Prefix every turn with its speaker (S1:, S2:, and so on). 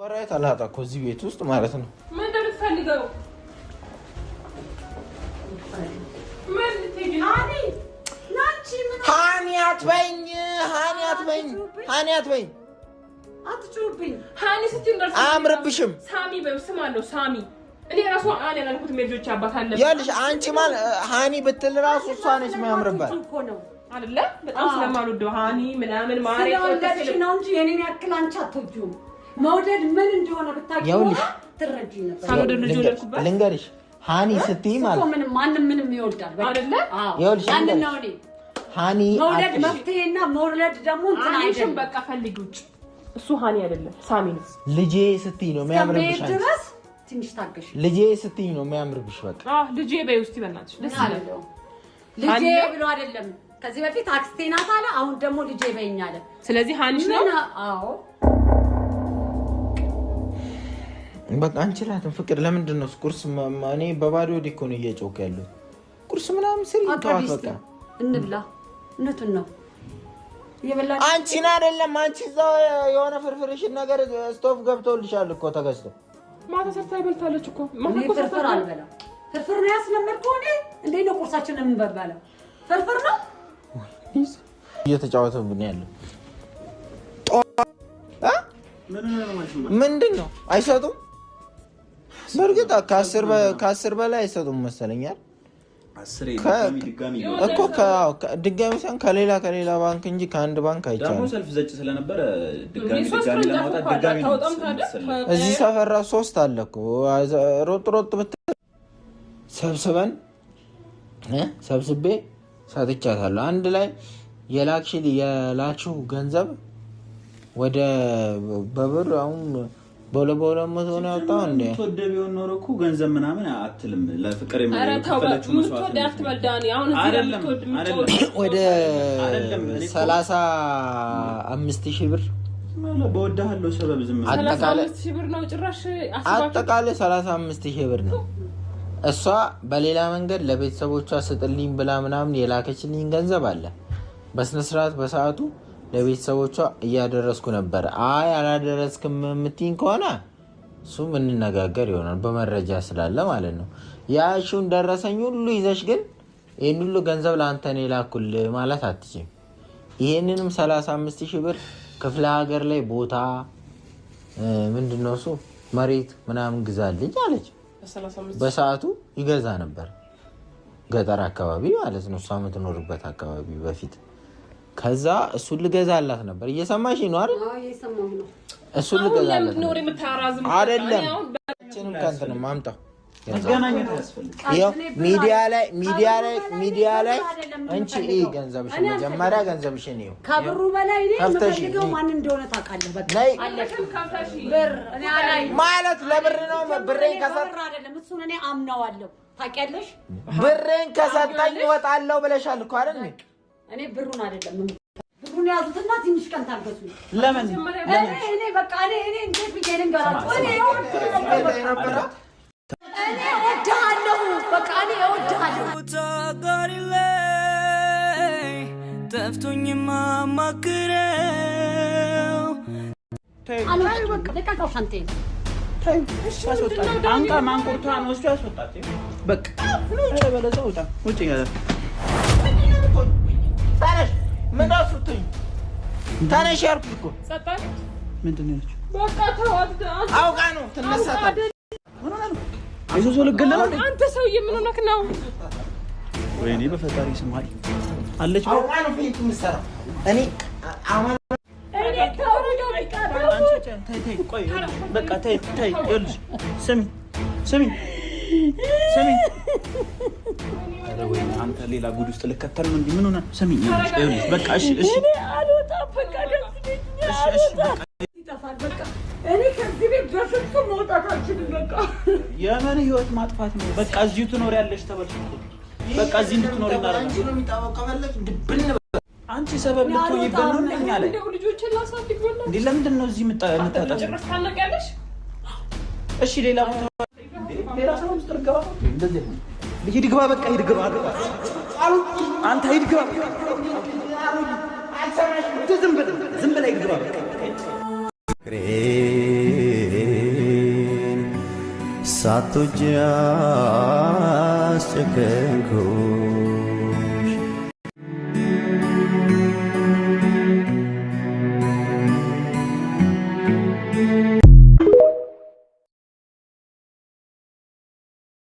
S1: ወራይ ታላጣ ኮዚ ቤት ውስጥ ማለት ነው
S2: ምን እንደምትፈልገው ምን ትይጂ
S1: ሃኒ አትበይኝ
S2: አትጩብኝ ሃኒ ስትንደርስ
S1: አምርብሽም
S2: ሳሚ በስም አለው ሳሚ እኔ ራሱ አለ ያልኩት ሜጆች አባት አለ
S1: ያልሽ አንቺ ማን ሃኒ ብትል ራሱ እሷ ነች የሚያምርባት
S2: አይደለ በጣም ስለማልወደው ሃኒ ምናምን ማሬ
S3: ስለወደድሽ ነው እንጂ የኔን ያክል አንቺ አትወጂውም መውደድ ምን እንደሆነ ብታውቂው ትረጂ ነበር
S2: ሳልወደድ ልጅ ወለድኩበት
S1: ልንገርሽ ሃኒ ስትይ ማለት
S3: ምንም ይወዳል
S2: አይደለ
S1: ያልሽ
S3: አንደኛው እኔ
S1: ሃኒ
S3: መውደድ መፍትሄና መውለድ ደግሞ እንትን አይደለም
S2: በቃ ፈልጊው እሱ ሃኒ አይደለም ሳሚ ነው
S1: ልጄ ስትይ ነው የሚያምርብሽ
S3: ድረስ ትንሽ ታገሽ
S1: ልጄ ስትይ ነው የሚያምርብሽ በቃ
S2: ልጄ በይ ውስጥ ይበናልሽ ደስ ይላል
S3: ልጄ ብሎ አይደለም ከዚህ በፊት አክስቴ ናት አለ አሁን ደግሞ ልጄ በይኝ አለ
S2: ስለዚህ ሃኒሽ ነው
S3: አዎ
S1: በቃ አንቺላትን ፍቅር ለምንድን ነው ቁርስ እኔ በባዶ ዲኮ ነው እየጮክ ያለው ቁርስ ምናምን ስሪ ተዋፈቃ
S3: እንብላ እነቱን ነው ይበላል
S1: አንቺና አይደለም አንቺ እዛው የሆነ ፍርፍርሽን ነገር ስቶፍ ገብቶልሻል እኮ ተገዝቶ
S2: ማታ ሰርታ ይበልታለች እኮ ማታ
S3: ፍርፍር አልበላ ፍርፍር ነው ያስለመድከው እኔ እንዴ ነው ቁርሳችንን የምንበላው ፍርፍር ነው
S1: እየተጫወተብን ያለው ምንድን ነው አይሰጡም በርግጥ ከ10 በላይ አይሰጡም መሰለኛል እኮ ድጋሚ ሳይሆን ከሌላ ባንክ እንጂ ከአንድ ባንክ አይቻልም
S4: ደግሞ ሰልፍ ዘጭ ስለነበረ ድጋሚ ለማውጣት ድጋሚ
S1: እዚህ ሰፈር 3 አለ እኮ ሮጥ ብትል ሰብስቤ ሰጥቻታለሁ አንድ ላይ የላክሽው ገንዘብ ወደ በብር አሁን በለበለመቶ ነው ያወጣው እንዴ
S4: ተወደቢው ነው እኮ ገንዘብ ምናምን አትልም ለፍቅር የሚከፈለችው መስዋዕት
S2: አትበልዳኒ አሁን እዚህ ለምትወድ
S1: ወደ 35000 ብር
S4: በወዳለው ሰበብ ዝም
S2: 35000 ብር ነው ጭራሽ
S1: አጠቃላይ 35000 ብር ነው እሷ በሌላ መንገድ ለቤተሰቦቿ ስጥልኝ ብላ ምናምን የላከችልኝ ገንዘብ አለ በስነ ስርዓት በሰዓቱ ለቤተሰቦቿ እያደረስኩ ነበር አይ አላደረስክም የምትይኝ ከሆነ እሱ ምን እንነጋገር ይሆናል በመረጃ ስላለ ማለት ነው ያሹን ደረሰኝ ሁሉ ይዘሽ ግን ይሄን ሁሉ ገንዘብ ለአንተ ነው ላኩል ማለት አትችይም ይሄንንም 35000 ብር ክፍለ ሀገር ላይ ቦታ ምንድነው እሱ መሬት ምናምን ግዛልኝ አለች በሰዓቱ ይገዛ ነበር ገጠር አካባቢ ማለት ነው እሷ የምትኖርበት አካባቢ በፊት ከዛ እሱ ልገዛላት ነበር እየሰማሽ ነው አይደል
S3: አዎ እየሰማሁ ነው
S1: እሱ ልገዛላት
S2: ለምን ነው የምታራዝም
S1: አይደለም እቺንም ካንተ ነው ማምጣው
S4: ገናኘት ያስፈልጋል
S1: ይሄ ሚዲያ ላይ አንቺ ገንዘብሽ መጀመሪያ ገንዘብሽን ነው
S3: ከብሩ በላይ ነው የምፈልገው ማን እንደሆነ ታውቃለህ በቃ አለሽ ብር እኔ አላይ
S1: ማለት ለብር ነው ብሬን
S3: ከሰራ አይደለም እሱን እኔ አምናዋለሁ ታውቂያለሽ
S1: ብሬን ከሰጣኝ ወጣለው ብለሻል እኮ አይደል
S3: እኔ ብሩን አይደለም ብሩን ያዙትና ትንሽ ቀን ታገሱ
S1: ለምን
S3: እኔ በቃ እኔ እንዴት ብዬ ልንገራችሁ እኔ እወድሃለሁ በቃ እኔ እወድሃለሁ
S5: ጠፍቶኝማ ማክረው
S3: አላይ በቃ ለቃቀው ሻንቴ
S4: አንቃ ማንቆርቷን ወስዶ ያስወጣት በቃ ነው በለዛው ውጪ ያለ ታነሽ ምን አስወጥኝ ታነሽ ያልኩት እኮ
S2: ሰጣት
S4: ምንድነው ያለችው
S2: በቃ ተዋት
S1: አውቃ ነው ትነሳታ
S4: አይዞህ ልገለለ
S2: አንተ ሰውዬ ምን ሆነክ ነው
S4: ወይኔ በፈጣሪ ስማል አለች
S1: አውቃ ነው ፊት ምሰራ እኔ አማን
S4: ተይ ቆይ በቃ ተይ ይኸውልሽ ስሚ ወይኔ አንተ ሌላ ጉድ ውስጥ ልከተል ነው እንዴ ምን ሆነ ስሚ ይኸውልሽ በቃ እሺ
S3: አልወጣም በቃ እሺ በቃ ይጠፋል በቃ እኔ ከዚህ ቤት በፍጹም መውጣት አልችልም በቃ
S4: የምን ህይወት ማጥፋት ነው በቃ እዚሁ ትኖሪያለሽ ተበልሽ በቃ እዚህ እንድትኖሪ እናደርጋለን
S1: አንቺ ነው የሚጣበው ከፈለክ ድብን
S4: አንቺ ሰበብ ልትሆኚበት ነው እንደኛ ላይ
S2: እንደው ልጆችን ላሳድግ ወላ
S4: እንዴ ለምንድን ነው እዚህ የምታጣጣሽ
S2: ጭራሽ ታነቂያለሽ
S4: እሺ ሌላ ቦታ ሌላ ሰው ውስጥ ልገባ እንደዚህ ሂድ ግባ በቃ ሂድ ግባ አንተ ሂድ ግባ ዝም ብለህ ሂድ ግባ
S5: ሳትወጂ አስጨከንኩሽ